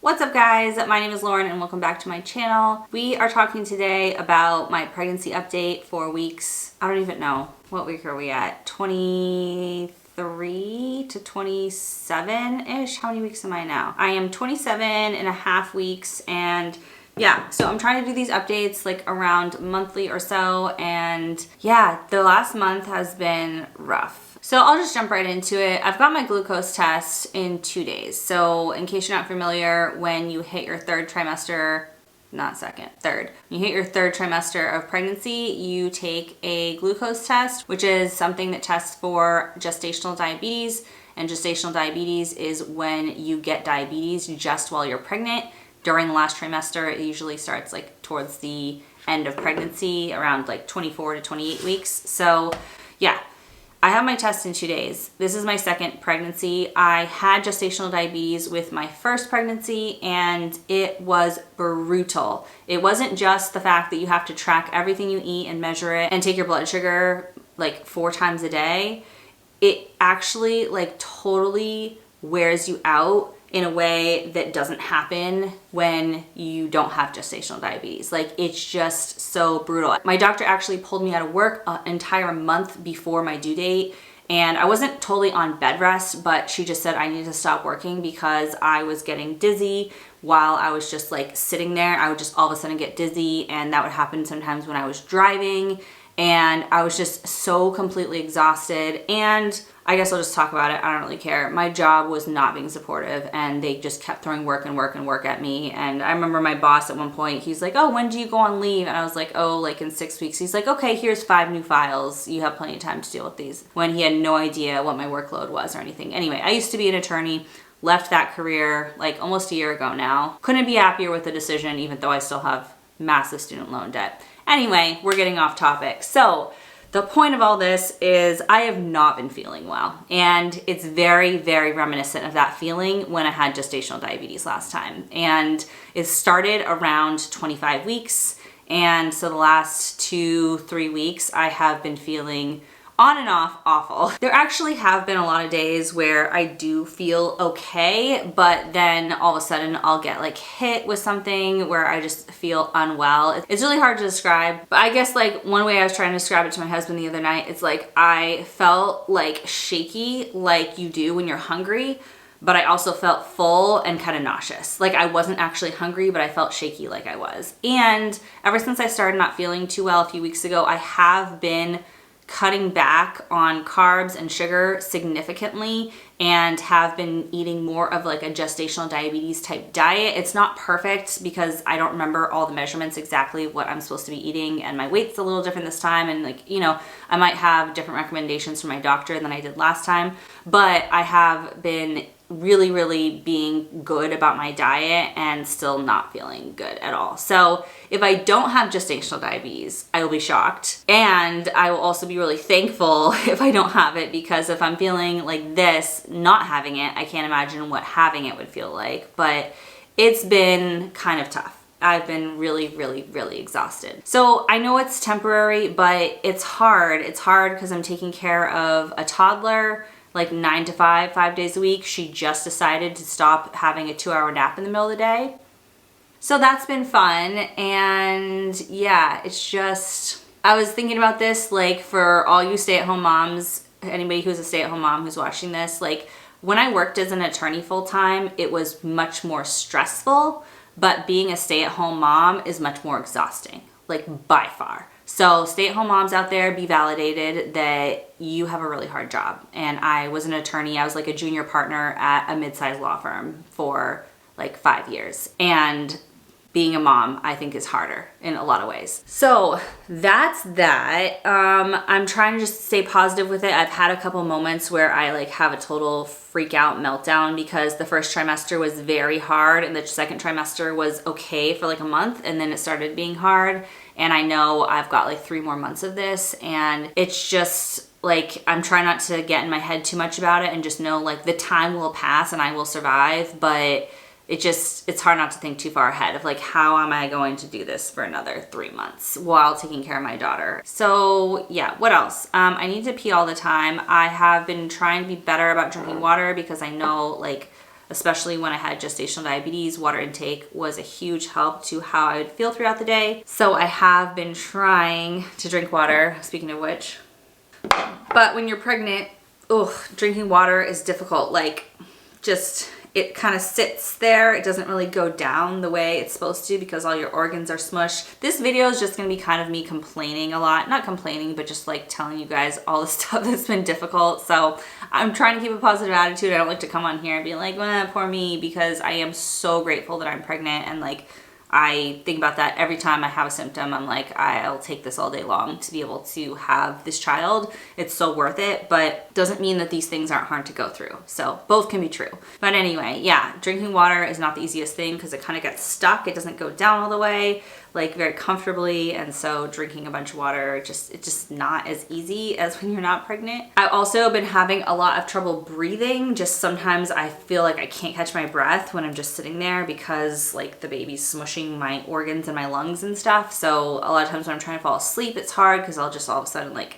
What's up guys, my name is Lauren and welcome back to my channel. We are talking today about my pregnancy update for weeks, I don't even know, what week are we at? 23 to 27-ish? How many weeks am I now? I am 27 and a half weeks, and yeah, so I'm trying to do these updates like around monthly or so, and yeah, the last month has been rough. So I'll just jump right into it. I've got my glucose test in 2 days. So in case you're not familiar, when you hit your third trimester, third. When you hit your third trimester of pregnancy, you take a glucose test, which is something that tests for gestational diabetes. And gestational diabetes is when you get diabetes just while you're pregnant. During the last trimester, it usually starts like towards the end of pregnancy, around like 24 to 28 weeks. So yeah. I have my test in 2 days. This is my second pregnancy. I had gestational diabetes with my first pregnancy and it was brutal. It wasn't just the fact that you have to track everything you eat and measure it and take your blood sugar like 4 times a day. It actually like totally wears you out in a way that doesn't happen when you don't have gestational diabetes. Like, it's just so brutal. My doctor actually pulled me out of work an entire month before my due date, and I wasn't totally on bed rest, but she just said I needed to stop working because I was getting dizzy while I was just like sitting there. I would just all of a sudden get dizzy, and that would happen sometimes when I was driving, and I was just so completely exhausted. And I guess I'll just talk about it. I don't really care. My job was not being supportive, and they just kept throwing work and work and work at me. And I remember my boss at one point, he's like, oh, when do you go on leave? And I was like, oh, like in 6 weeks. He's like, okay, here's 5 new files. You have plenty of time to deal with these. When he had no idea what my workload was or anything. Anyway, I used to be an attorney, left that career like almost a year ago now. Couldn't be happier with the decision, even though I still have massive student loan debt. Anyway, we're getting off topic. So the point of all this is I have not been feeling well, and it's very, very reminiscent of that feeling when I had gestational diabetes last time. And it started around 25 weeks. And so the last 2-3 weeks, I have been feeling on and off awful. There actually have been a lot of days where I do feel okay, but then all of a sudden I'll get like hit with something where I just feel unwell. It's really hard to describe, but I guess like one way I was trying to describe it to my husband the other night, it's like I felt like shaky like you do when you're hungry, but I also felt full and kind of nauseous. Like I wasn't actually hungry, but I felt shaky like I was. And ever since I started not feeling too well a few weeks ago, I have been cutting back on carbs and sugar significantly and have been eating more of like a gestational diabetes type diet. It's not perfect because I don't remember all the measurements exactly what I'm supposed to be eating, and my weight's a little different this time, and like, you know, I might have different recommendations from my doctor than I did last time, but I have been really being good about my diet and still not feeling good at all. So if I don't have gestational diabetes, I will be shocked. And I will also be really thankful if I don't have it, because if I'm feeling like this, not having it, I can't imagine what having it would feel like. But it's been kind of tough. I've been really exhausted. So I know it's temporary, but it's hard. It's hard because I'm taking care of a toddler like 9 to 5 days a week. She just decided to stop having a 2-hour nap in the middle of the day. So that's been fun. And yeah, it's just, I was thinking about this, like for all you stay-at-home moms, anybody who's a stay-at-home mom who's watching this, like when I worked as an attorney full-time, it was much more stressful, but being a stay-at-home mom is much more exhausting, like by far. So stay-at-home moms out there, be validated that you have a really hard job. And I was an attorney. I was like a junior partner at a mid-sized law firm for like 5 years. And being a mom, I think, is harder in a lot of ways. So that's that. I'm trying to just stay positive with it. I've had a couple moments where I like have a total freak out meltdown because the first trimester was very hard and the second trimester was okay for like a month, and then it started being hard. And I know I've got like 3 more months of this, and it's just like I'm trying not to get in my head too much about it and just know like the time will pass and I will survive, but it's hard not to think too far ahead of like, how am I going to do this for another 3 months while taking care of my daughter? So yeah, what else? I need to pee all the time. I have been trying to be better about drinking water because I know like especially when I had gestational diabetes. Water intake was a huge help to how I would feel throughout the day. So I have been trying to drink water, speaking of which. But when you're pregnant, drinking water is difficult. Like, just, it kind of sits there. It doesn't really go down the way it's supposed to because all your organs are smushed. This video is just gonna be kind of me complaining a lot. Not complaining, but just like telling you guys all the stuff that's been difficult. So I'm trying to keep a positive attitude. I don't like to come on here and be like, poor me, because I am so grateful that I'm pregnant, and like, I think about that every time I have a symptom. I'm like, I'll take this all day long to be able to have this child. It's so worth it, but doesn't mean that these things aren't hard to go through. So both can be true. But anyway, yeah, drinking water is not the easiest thing because it kind of gets stuck. It doesn't go down all the way, like very comfortably. And so drinking a bunch of water, it's just not as easy as when you're not pregnant. I've also been having a lot of trouble breathing. Just sometimes I feel like I can't catch my breath when I'm just sitting there because like the baby's smushing my organs and my lungs and stuff. So a lot of times when I'm trying to fall asleep, it's hard because I'll just all of a sudden like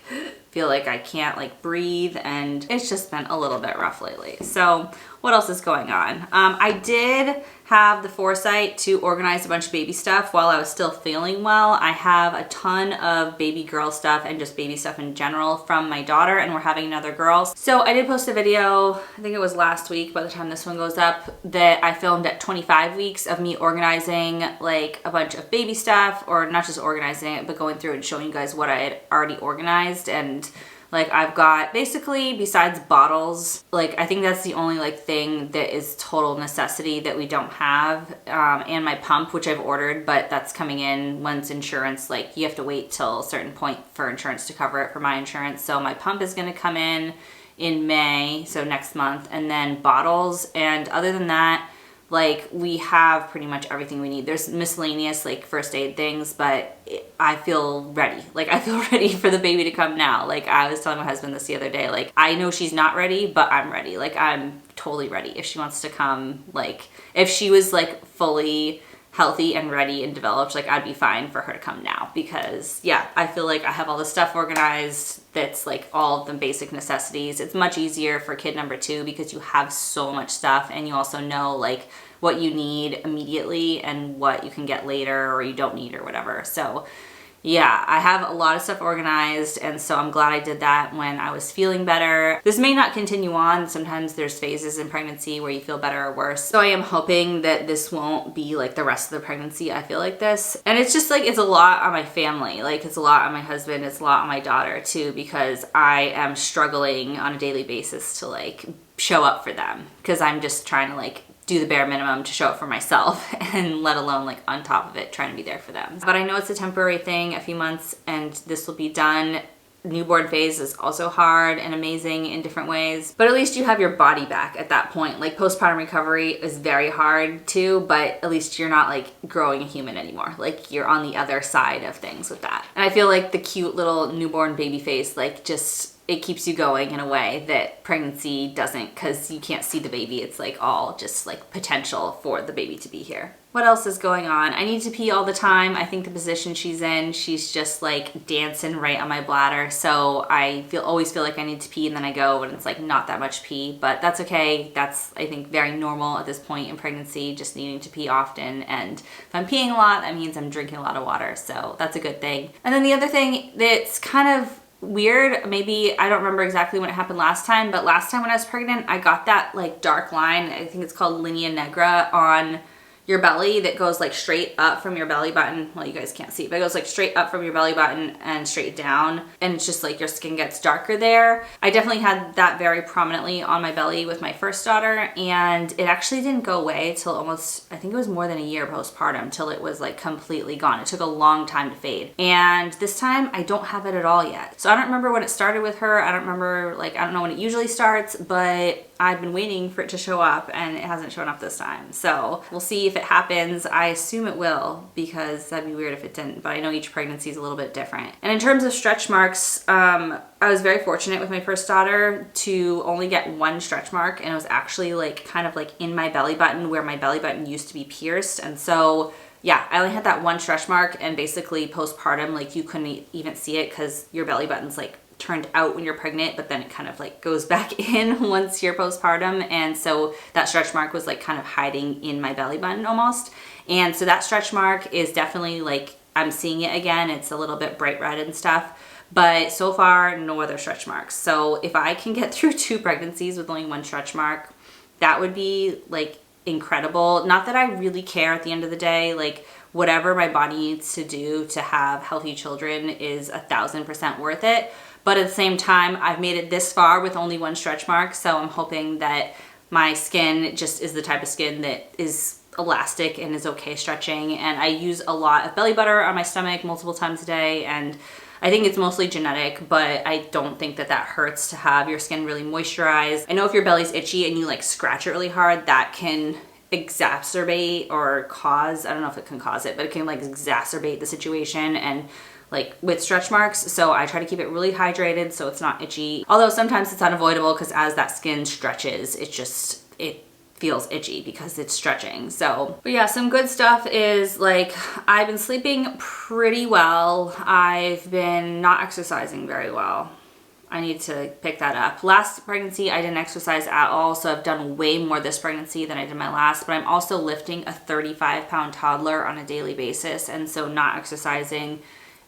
feel like I can't like breathe, and it's just been a little bit rough lately. So what else is going on? I did have the foresight to organize a bunch of baby stuff while I was still feeling well. I have a ton of baby girl stuff and just baby stuff in general from my daughter, and we're having another girl. So I did post a video, I think it was last week by the time this one goes up, that I filmed at 25 weeks of me organizing like a bunch of baby stuff, or not just organizing it, but going through and showing you guys what I had already organized. And like, I've got basically, besides bottles, like I think that's the only like thing that is total necessity that we don't have, and my pump, which I've ordered, but that's coming in once insurance, like you have to wait till a certain point for insurance to cover it for my insurance. So my pump is gonna come in May, so next month, and then bottles. And other than that, like we have pretty much everything we need. There's miscellaneous like first aid things, but I feel ready. Like I feel ready for the baby to come now. Like I was telling my husband this the other day, like I know she's not ready, but I'm ready. Like I'm totally ready if she wants to come. Like if she was like fully healthy and ready and developed, like I'd be fine for her to come now, because yeah, I feel like I have all the stuff organized that's like all of the basic necessities. It's much easier for kid number 2 because you have so much stuff, and you also know like what you need immediately and what you can get later or you don't need or whatever. So yeah, I have a lot of stuff organized, and so I'm glad I did that when I was feeling better. This may not continue on. Sometimes there's phases in pregnancy where you feel better or worse. So I am hoping that this won't be like the rest of the pregnancy I feel like this. And it's just like, it's a lot on my family. Like it's a lot on my husband, it's a lot on my daughter too, because I am struggling on a daily basis to like show up for them, because I'm just trying to like do the bare minimum to show up for myself, and let alone like on top of it trying to be there for them. But I know it's a temporary thing, a few months, and this will be done. Newborn phase is also hard and amazing in different ways, but at least you have your body back at that point. Like postpartum recovery is very hard too, but at least you're not like growing a human anymore. Like you're on the other side of things with that. And I feel like the cute little newborn baby face, like just, it keeps you going in a way that pregnancy doesn't, because you can't see the baby. It's like all just like potential for the baby to be here. What else is going on? I need to pee all the time. I think the position she's in, she's just like dancing right on my bladder. So I always feel like I need to pee, and then I go when it's like not that much pee, but that's okay. That's, I think, very normal at this point in pregnancy, just needing to pee often. And if I'm peeing a lot, that means I'm drinking a lot of water. So that's a good thing. And then the other thing that's kind of weird, maybe I don't remember exactly when it happened last time, but last time when I was pregnant, I got that like dark line, I think it's called linea nigra, on your belly that goes like straight up from your belly button. Well, you guys can't see, but it goes like straight up from your belly button and straight down, and it's just like your skin gets darker there. I definitely had that very prominently on my belly with my first daughter, and it actually didn't go away till almost, I think it was more than a year postpartum till it was like completely gone. It took a long time to fade, and this time I don't have it at all yet. So I don't remember when it started with her. I don't remember, like, I don't know when it usually starts, but I've been waiting for it to show up, and it hasn't shown up this time. So we'll see if it happens. I assume it will, because that'd be weird if it didn't, but I know each pregnancy is a little bit different. And in terms of stretch marks, I was very fortunate with my first daughter to only get one stretch mark, and it was actually like kind of like in my belly button where my belly button used to be pierced. And so yeah, I only had that one stretch mark, and basically postpartum, like you couldn't even see it because your belly button's like turned out when you're pregnant, but then it kind of like goes back in once you're postpartum. And so that stretch mark was like kind of hiding in my belly button almost. And so that stretch mark is definitely like, I'm seeing it again. It's a little bit bright red and stuff, but so far no other stretch marks. So if I can get through 2 pregnancies with only 1 stretch mark, that would be like incredible. Not that I really care at the end of the day, like whatever my body needs to do to have healthy children is 1000% worth it. But at the same time, I've made it this far with only 1 stretch mark. So I'm hoping that my skin just is the type of skin that is elastic and is okay stretching. And I use a lot of belly butter on my stomach multiple times a day, and I think it's mostly genetic, but I don't think that that hurts to have your skin really moisturized. I know if your belly's itchy and you like scratch it really hard, that can exacerbate or cause, I don't know if it can cause it, but it can like exacerbate the situation and like with stretch marks. So I try to keep it really hydrated so it's not itchy. Although sometimes it's unavoidable because as that skin stretches, it feels itchy because it's stretching. So, but yeah, some good stuff is like I've been sleeping pretty well. I've been not exercising very well. I need to pick that up. Last pregnancy, I didn't exercise at all, so I've done way more this pregnancy than I did my last, but I'm also lifting a 35-pound toddler on a daily basis, and so not exercising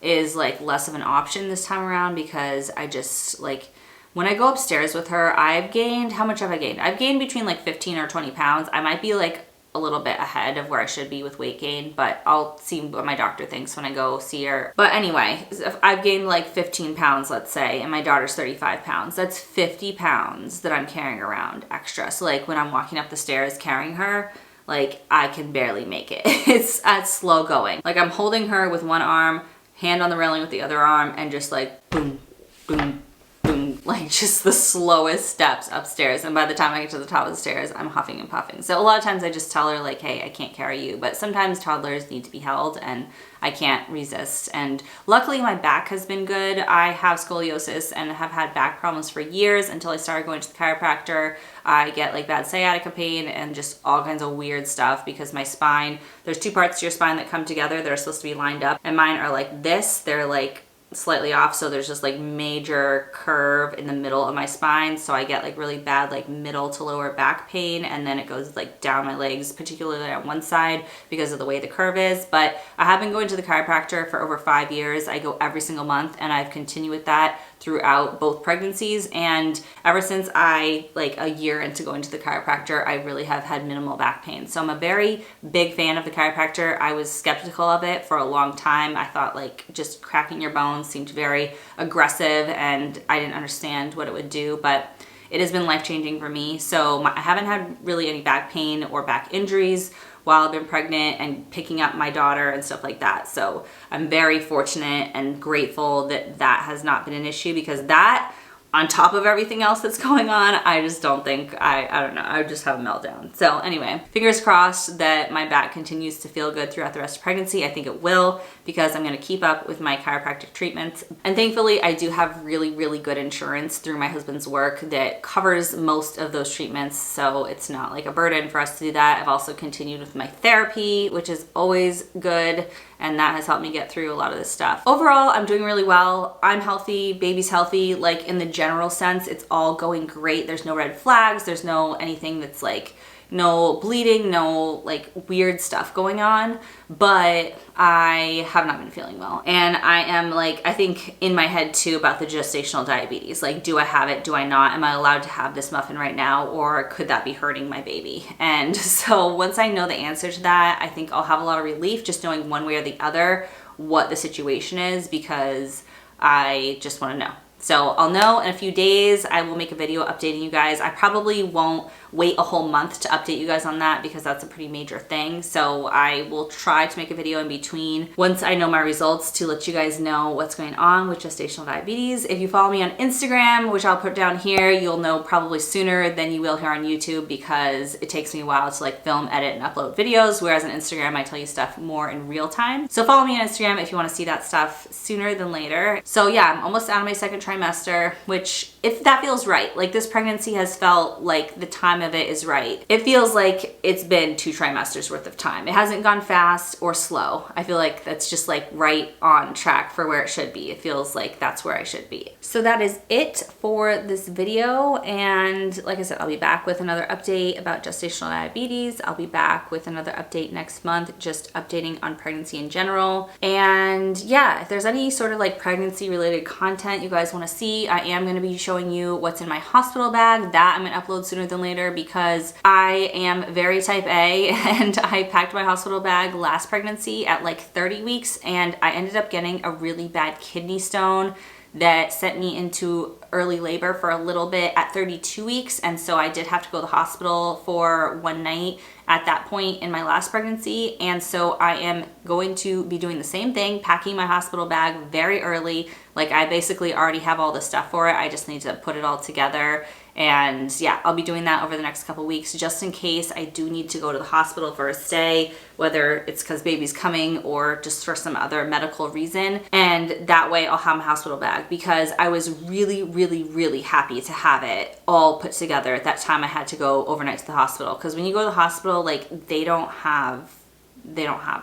is like less of an option this time around because I just like, when I go upstairs with her, I've gained, how much have I gained? I've gained between like 15 or 20 pounds. I might be like a little bit ahead of where I should be with weight gain, but I'll see what my doctor thinks when I go see her. But anyway, if I've gained like 15 pounds, let's say, and my daughter's 35 pounds. That's 50 pounds that I'm carrying around extra. So like when I'm walking up the stairs carrying her, like I can barely make it. It's slow going. Like I'm holding her with one arm, hand on the railing with the other arm, and just like boom, boom, boom, like just the slowest steps upstairs. And by the time I get to the top of the stairs, I'm huffing and puffing. So a lot of times I just tell her like, hey, I can't carry you. But sometimes toddlers need to be held and I can't resist. And luckily my back has been good. I have scoliosis and have had back problems for years until I started going to the chiropractor. I get like bad sciatica pain and just all kinds of weird stuff because my spine, there's 2 parts to your spine that come together that are supposed to be lined up, and mine are like this. They're like slightly off, so there's just like major curve in the middle of my spine, so I get like really bad like middle to lower back pain, and then it goes like down my legs, particularly on one side because of the way the curve is. But I have been going to the chiropractor for over 5 years. I go every single month, and I've continued with that throughout both pregnancies, and ever since I like a year into going to the chiropractor, I really have had minimal back pain. So I'm a very big fan of the chiropractor. I was skeptical of it for a long time. I thought like just cracking your bones seemed very aggressive and I didn't understand what it would do, but it has been life-changing for me. So I haven't had really any back pain or back injuries while I've been pregnant and picking up my daughter and stuff like that. So I'm very fortunate and grateful that that has not been an issue, because that, on top of everything else that's going on, I just don't think, I don't know, I would just have a meltdown. So anyway, fingers crossed that my back continues to feel good throughout the rest of pregnancy. I think it will, because I'm gonna keep up with my chiropractic treatments. And thankfully, I do have really, really good insurance through my husband's work that covers most of those treatments. So it's not like a burden for us to do that. I've also continued with my therapy, which is always good, and that has helped me get through a lot of this stuff. Overall, I'm doing really well. I'm healthy, baby's healthy. Like in the general sense, it's all going great. There's no red flags. There's no anything that's like, no bleeding, no like weird stuff going on, but I have not been feeling well. And I am like, I think in my head too about the gestational diabetes. Like, do I have it? Do I not? Am I allowed to have this muffin right now? Or could that be hurting my baby? And so once I know the answer to that, I think I'll have a lot of relief just knowing one way or the other what the situation is, because I just want to know. So I'll know in a few days. I will make a video updating you guys. I probably won't wait a whole month to update you guys on that because that's a pretty major thing. So I will try to make a video in between once I know my results to let you guys know what's going on with gestational diabetes. If you follow me on Instagram, which I'll put down here, you'll know probably sooner than you will here on YouTube, because it takes me a while to like film, edit, and upload videos, whereas on Instagram I tell you stuff more in real time. So follow me on Instagram if you want to see that stuff sooner than later. So yeah, I'm almost out of my second trimester, which if that feels right. Like this pregnancy has felt like the time of it is right. It feels like it's been 2 trimesters worth of time. It hasn't gone fast or slow. I feel like that's just like right on track for where it should be. It feels like that's where I should be. So that is it for this video. And like I said, I'll be back with another update about gestational diabetes. I'll be back with another update next month, just updating on pregnancy in general. And yeah, if there's any sort of like pregnancy related content you guys want to see, I am going to be showing you what's in my hospital bag. That I'm going to upload sooner than later because I am very type A and I packed my hospital bag last pregnancy at like 30 weeks and I ended up getting a really bad kidney stone that sent me into early labor for a little bit at 32 weeks. And so I did have to go to the hospital for one night at that point in my last pregnancy. And so I am going to be doing the same thing, packing my hospital bag very early. Like I basically already have all the stuff for it. I just need to put it all together. And yeah, I'll be doing that over the next couple weeks just in case I do need to go to the hospital for a stay, whether it's because baby's coming or just for some other medical reason. And that way I'll have my hospital bag because I was really happy to have it all put together at that time I had to go overnight to the hospital. Because when you go to the hospital, like they don't have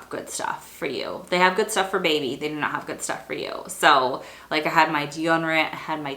good stuff for you. They have good stuff for baby. They do not have good stuff for you. So like I had my deodorant, I had my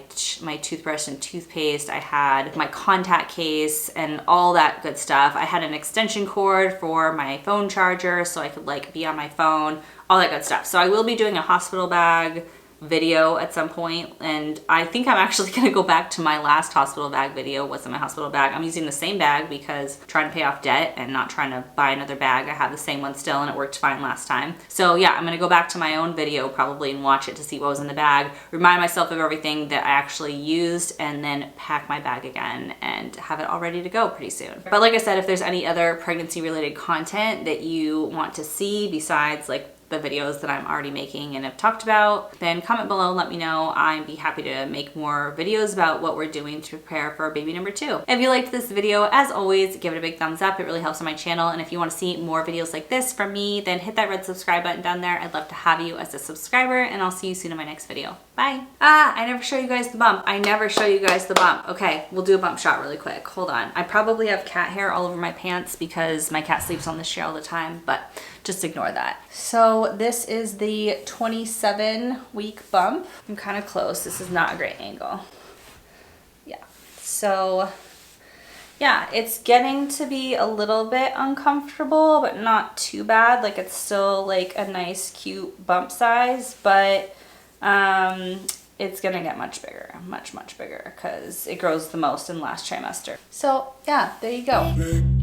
toothbrush and toothpaste, I had my contact case and all that good stuff. I had an extension cord for my phone charger so I could like be on my phone, all that good stuff. So I will be doing a hospital bag video at some point, and I think I'm actually gonna go back to my last hospital bag video. What's in my hospital bag? I'm using the same bag because I'm trying to pay off debt and not trying to buy another bag. I have the same one still and it worked fine last time. So yeah, I'm gonna go back to my own video probably and watch it to see what was in the bag, remind myself of everything that I actually used, and then pack my bag again and have it all ready to go pretty soon. But like I said, if there's any other pregnancy related content that you want to see besides like the videos that I'm already making and have talked about, then comment below, let me know. I'd be happy to make more videos about what we're doing to prepare for baby number 2. If you liked this video, as always, give it a big thumbs up. It really helps on my channel. And if you want to see more videos like this from me, then hit that red subscribe button down there. I'd love to have you as a subscriber, and I'll see you soon in my next video. Bye. I never show you guys the bump. I never show you guys the bump. Okay, we'll do a bump shot really quick. Hold on. I probably have cat hair all over my pants because my cat sleeps on this chair all the time, but just ignore that. So this is the 27-week bump. I'm kind of close. This is not a great angle. Yeah. So yeah, it's getting to be a little bit uncomfortable, but not too bad. Like it's still like a nice, cute bump size, but it's gonna get much bigger, much bigger, because it grows the most in last trimester. So yeah, there you go.